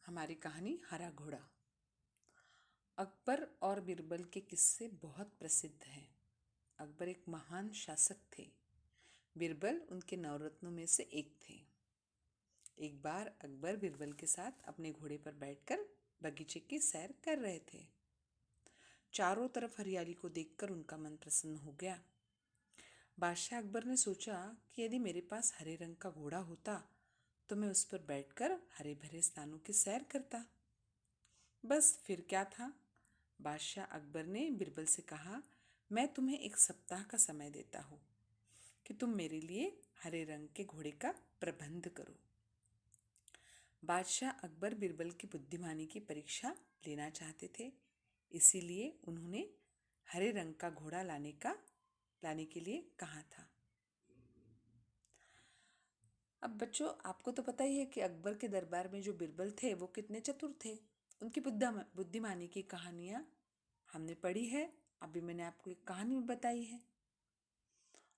हमारी कहानी हरा घोड़ा। अकबर और बीरबल के किस्से बहुत प्रसिद्ध हैं। अकबर एक महान शासक थे। बीरबल उनके नवरत्नों में से एक थे। एक बार अकबर बीरबल के साथ अपने घोड़े पर बैठकर बगीचे की सैर कर रहे थे। चारों तरफ हरियाली को देखकर उनका मन प्रसन्न हो गया। बादशाह अकबर ने सोचा कि यदि मेरे पास हरे रंग का घोड़ा होता तो मैं उस पर बैठकर हरे भरे स्थानों की सैर करता। बस फिर क्या था। बादशाह अकबर ने बीरबल से कहा, मैं तुम्हें एक सप्ताह का समय देता हूँ कि तुम मेरे लिए हरे रंग के घोड़े का प्रबंध करो। बादशाह अकबर बीरबल की बुद्धिमानी की परीक्षा लेना चाहते थे, इसीलिए उन्होंने हरे रंग का घोड़ा लाने के लिए कहा था। अब बच्चों, आपको तो पता ही है कि अकबर के दरबार में जो बीरबल थे वो कितने चतुर थे। उनकी बुद्धिमानी की कहानियाँ हमने पढ़ी है। अभी मैंने आपको एक कहानी भी बताई है।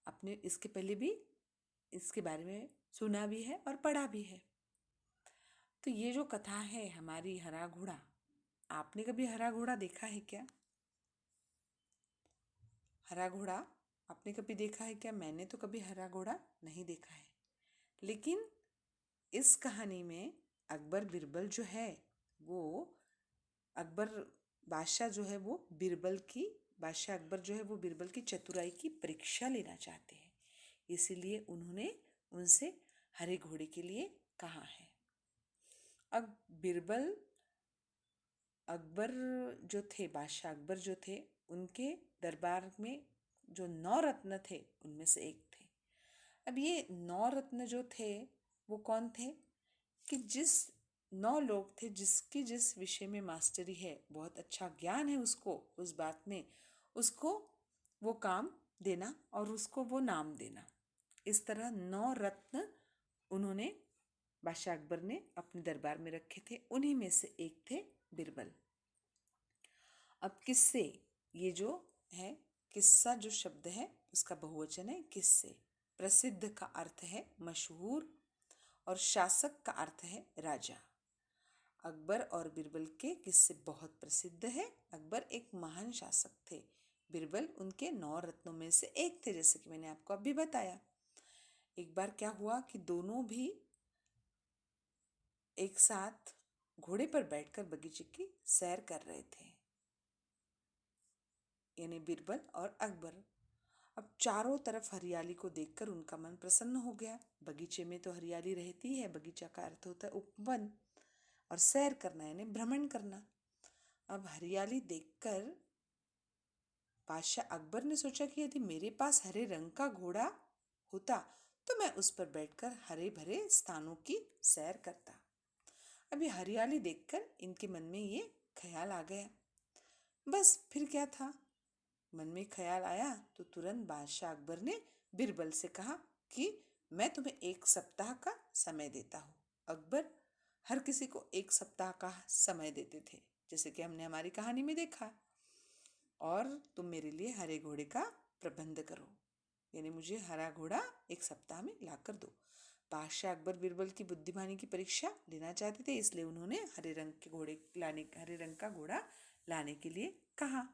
आपने इसके पहले भी इसके बारे में सुना भी है और पढ़ा भी है। तो ये जो कथा है हमारी हरा घोड़ा, आपने कभी हरा घोड़ा देखा है क्या? हरा घोड़ा आपने कभी देखा है क्या? मैंने तो कभी हरा घोड़ा नहीं देखा है। लेकिन इस कहानी में अकबर बीरबल जो है वो अकबर बादशाह जो है वो बीरबल की बादशाह अकबर जो है वो बीरबल की चतुराई की परीक्षा लेना चाहते हैं, इसीलिए उन्होंने उनसे हरे घोड़े के लिए कहा है। अब बीरबल अकबर जो थे बादशाह अकबर जो थे उनके दरबार में जो 9 रत्न थे उनमें से एक थे। अब ये 9 रत्न जो थे वो कौन थे कि जिस 9 लोग थे जिसकी जिस विषय में मास्टरी है, बहुत अच्छा ज्ञान है उसको उस बात में, उसको वो काम देना और उसको वो नाम देना। इस तरह 9 रत्न उन्होंने बादशाह अकबर ने अपने दरबार में रखे थे। उन्हीं में से एक थे बीरबल। अब किस्से, ये जो है किस्सा जो शब्द है उसका बहुवचन है किस्से। प्रसिद्ध का अर्थ है मशहूर और शासक का अर्थ है राजा। अकबर और बीरबल के किस्से बहुत प्रसिद्ध है। अकबर एक महान शासक थे, बीरबल उनके 9 रत्नों में से एक थे, जैसे कि मैंने आपको अभी बताया। एक बार क्या हुआ कि दोनों भी एक साथ घोड़े पर बैठकर बगीचे की सैर कर रहे थे, यानी बीरबल और अकबर। अब चारों तरफ हरियाली को देखकर उनका मन प्रसन्न हो गया। बगीचे में तो हरियाली रहती है, बगीचा का अर्थ होता है उपवन, और सैर करना यानी भ्रमण करना। अब हरियाली देखकर बादशाह अकबर ने सोचा कि यदि मेरे पास हरे रंग का घोड़ा होता तो मैं उस पर बैठकर हरे भरे स्थानों की सैर करता। अभी हरियाली देखकर इनके मन में ये ख्याल आ गया। बस फिर क्या था, मन में ख्याल आया तो तुरंत बादशाह अकबर ने बीरबल से कहा कि मैं तुम्हें एक सप्ताह का समय देता हूँ। अकबर हर किसी को एक सप्ताह का समय देते थे, जैसे कि हमने हमारी कहानी में देखा। और तुम मेरे लिए हरे घोड़े का प्रबंध करो, यानी मुझे हरा घोड़ा एक सप्ताह में ला कर दो। बादशाह अकबर बीरबल की बुद्धिमानी की परीक्षा लेना चाहते थे, इसलिए उन्होंने हरे रंग का घोड़ा लाने के लिए कहा।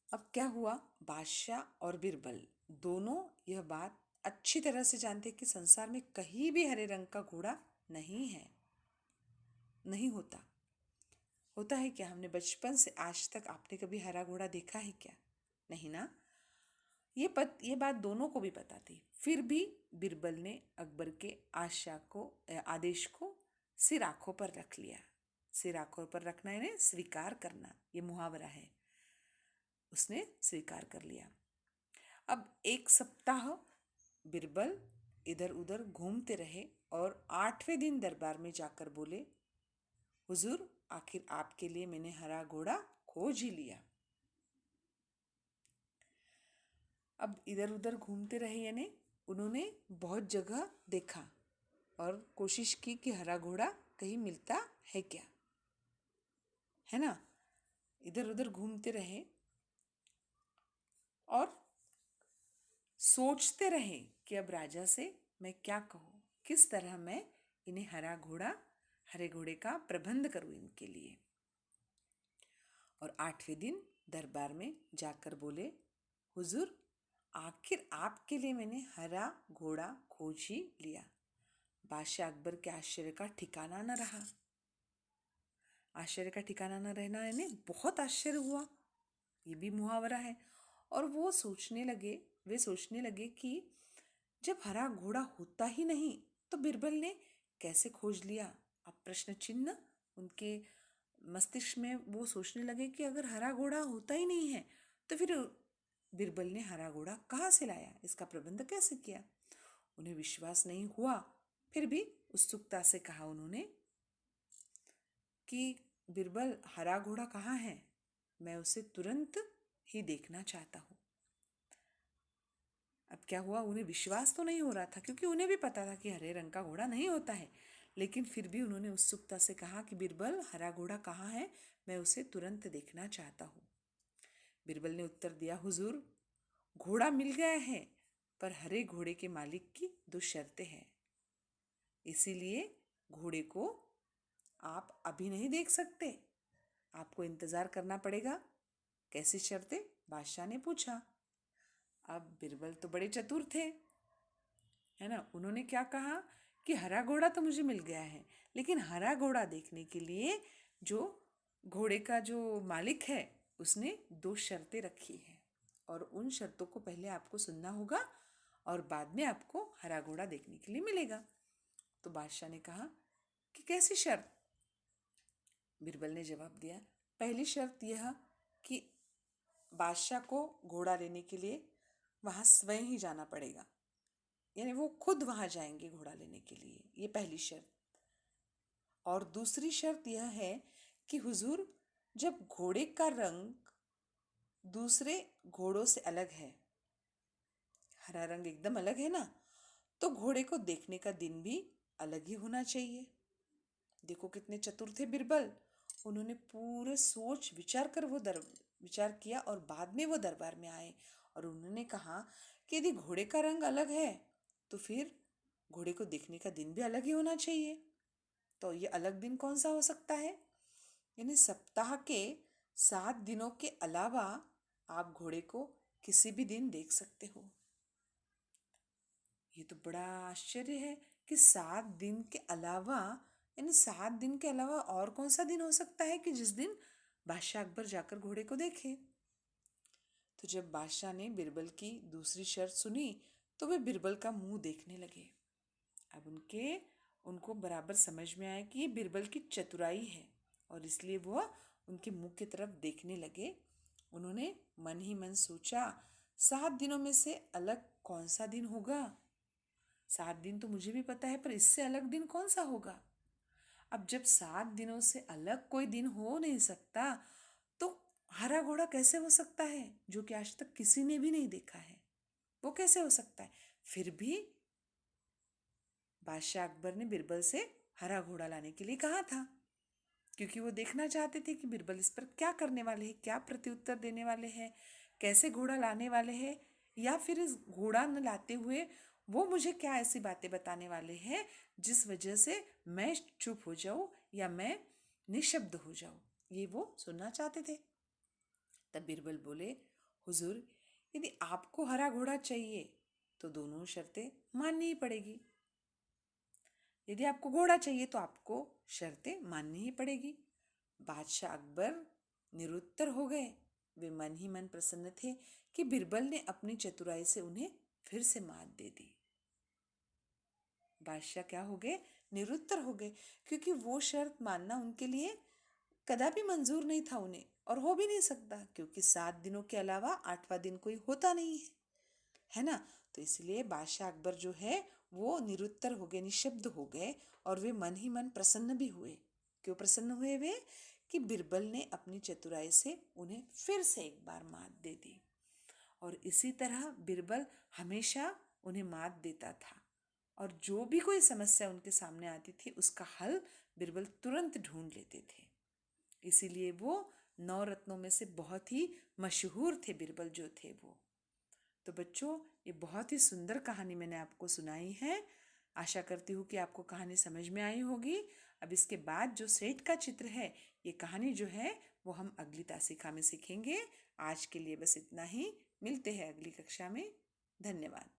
अब क्या हुआ, बादशाह और बीरबल दोनों यह बात अच्छी तरह से जानते कि संसार में कहीं भी हरे रंग का घोड़ा नहीं है, नहीं होता। होता है क्या? हमने बचपन से आज तक आपने कभी हरा घोड़ा देखा है क्या? नहीं ना। ये बात दोनों को भी पता थी, फिर भी बीरबल ने अकबर के आदेश को सिर आंखों पर रख लिया। सिर आंखों पर रखना यानी स्वीकार करना, ये मुहावरा है। उसने स्वीकार कर लिया। अब एक सप्ताह बीरबल इधर उधर घूमते रहे और 8वें दिन दरबार में जाकर बोले, हुजूर, आखिर आपके लिए मैंने हरा घोड़ा खोज ही लिया। अब इधर उधर घूमते रहे यानी उन्होंने बहुत जगह देखा और कोशिश की कि हरा घोड़ा कहीं मिलता है क्या, है ना। इधर उधर घूमते रहे और सोचते रहे कि अब राजा से मैं क्या कहूँ, किस तरह मैं इन्हें हरा घोड़ा हरे घोड़े का प्रबंध करूं इनके लिए। और 8वें दिन दरबार में जाकर बोले, हुजूर, आखिर आपके लिए मैंने हरा घोड़ा खोज ही लिया। बादशाह अकबर के आश्चर्य का ठिकाना न रहा। आश्चर्य का ठिकाना न रहना यानी बहुत आश्चर्य हुआ, ये भी मुहावरा है। और वे सोचने लगे कि जब हरा घोड़ा होता ही नहीं तो बिरबल ने कैसे खोज लिया। अब प्रश्न चिन्ह उनके मस्तिष्क में वो सोचने लगे कि अगर हरा घोड़ा होता ही नहीं है तो फिर बिरबल ने हरा घोड़ा कहाँ से लाया, इसका प्रबंध कैसे किया। उन्हें विश्वास नहीं हुआ, फिर भी उत्सुकता से कहा उन्होंने कि बिरबल, हरा घोड़ा कहाँ है, मैं उसे तुरंत ही देखना चाहता हूँ। अब क्या हुआ, उन्हें विश्वास तो नहीं हो रहा था क्योंकि उन्हें भी पता था कि हरे रंग का घोड़ा नहीं होता है, लेकिन फिर भी उन्होंने उत्सुकता से कहा कि बिरबल, हरा घोड़ा कहाँ है, मैं उसे तुरंत देखना चाहता हूँ। बिरबल ने उत्तर दिया, हुजूर, घोड़ा मिल गया है, पर हरे घोड़े के मालिक की 2 शर्तें हैं, इसीलिए घोड़े को आप अभी नहीं देख सकते, आपको इंतजार करना पड़ेगा। कैसी शर्तें, बादशाह ने पूछा। अब बिरबल तो बड़े चतुर थे, है ना। उन्होंने क्या कहा कि हरा घोड़ा तो मुझे मिल गया है, लेकिन हरा घोड़ा देखने के लिए जो घोड़े का जो मालिक है उसने 2 शर्तें रखी है, और उन शर्तों को पहले आपको सुनना होगा और बाद में आपको हरा घोड़ा देखने के लिए मिलेगा। तो बादशाह ने कहा कि कैसी शर्त। बिरबल ने जवाब दिया, पहली शर्त यह कि बादशाह को घोड़ा लेने के लिए वहाँ स्वयं ही जाना पड़ेगा, यानी वो खुद वहाँ जाएंगे घोड़ा लेने के लिए, ये पहली शर्त। और दूसरी शर्त यह है कि हुजूर, जब घोड़े का रंग दूसरे घोड़ों से अलग है, हरा रंग एकदम अलग है ना, तो घोड़े को देखने का दिन भी अलग ही होना चाहिए। देखो कितने चतुर थे बिरबल, उन्होंने पूरे सोच विचार किया और बाद में वो दरबार में आए और उन्होंने कहा कि यदि घोड़े का रंग अलग है तो फिर घोड़े को देखने का दिन भी अलग ही होना चाहिए। तो ये अलग दिन कौन सा हो सकता है, यानी सप्ताह के 7 दिनों के अलावा आप घोड़े को किसी भी दिन देख सकते हो। ये तो बड़ा आश्चर्य है कि 7 दिन के अलावा, यानी 7 दिन के अलावा और कौन सा दिन हो सकता है कि जिस दिन बादशाह अकबर जाकर घोड़े को देखे। तो जब बादशाह ने बिरबल की दूसरी शर्त सुनी तो वे बिरबल का मुंह देखने लगे। अब उनको बराबर समझ में आया कि ये बिरबल की चतुराई है और इसलिए वह उनके मुंह की तरफ देखने लगे। उन्होंने मन ही मन सोचा, 7 दिनों में से अलग कौन सा दिन होगा। 7 दिन तो मुझे भी पता है, पर इससे अलग दिन कौन सा होगा। अब जब 7 दिनों से अलग कोई दिन हो नहीं सकता तो हरा घोड़ा कैसे हो सकता है, जो कि आज तक किसी ने भी नहीं देखा है, वो कैसे हो सकता है। फिर भी बादशाह अकबर ने बिरबल से हरा घोड़ा लाने के लिए कहा था, क्योंकि वो देखना चाहते थे कि बिरबल इस पर क्या करने वाले हैं, क्या प्रत्युत्तर देने वाले हैं, कैसे घोड़ा लाने वाले हैं, या फिर इस घोड़ा न लाते हुए वो मुझे क्या ऐसी बातें बताने वाले हैं जिस वजह से मैं चुप हो जाऊं या मैं निशब्द हो जाऊं, ये वो सुनना चाहते थे। तब बिरबल बोले, हुजूर, यदि आपको हरा घोड़ा चाहिए तो दोनों शर्तें माननी ही पड़ेगी। यदि आपको घोड़ा चाहिए तो आपको शर्तें माननी ही पड़ेगी। बादशाह अकबर निरुत्तर हो गए। वे मन ही मन प्रसन्न थे कि बिरबल ने अपनी चतुराई से उन्हें फिर से मात दे दी। बादशाह क्या हो गए, निरुत्तर हो गए, क्योंकि वो शर्त मानना उनके लिए कदापि मंजूर नहीं था उन्हें, और हो भी नहीं सकता क्योंकि 7 दिनों के अलावा 8वां दिन कोई होता नहीं है ना। तो इसलिए बादशाह अकबर जो है वो निरुत्तर हो गए, निशब्द हो गए, और वे मन ही मन प्रसन्न भी हुए। क्यों प्रसन्न हुए वे, कि बिरबल ने अपनी चतुराई से उन्हें फिर से एक बार मात दे दी। और इसी तरह बिरबल हमेशा उन्हें मात देता था, और जो भी कोई समस्या उनके सामने आती थी उसका हल बिरबल तुरंत ढूंढ लेते थे। इसीलिए वो 9 रत्नों में से बहुत ही मशहूर थे बिरबल जो थे वो। तो बच्चों, ये बहुत ही सुंदर कहानी मैंने आपको सुनाई है। आशा करती हूँ कि आपको कहानी समझ में आई होगी। अब इसके बाद जो सेठ का चित्र है, ये कहानी जो है वो हम अगली तासिका में सीखेंगे। आज के लिए बस इतना ही। मिलते हैं अगली कक्षा में। धन्यवाद।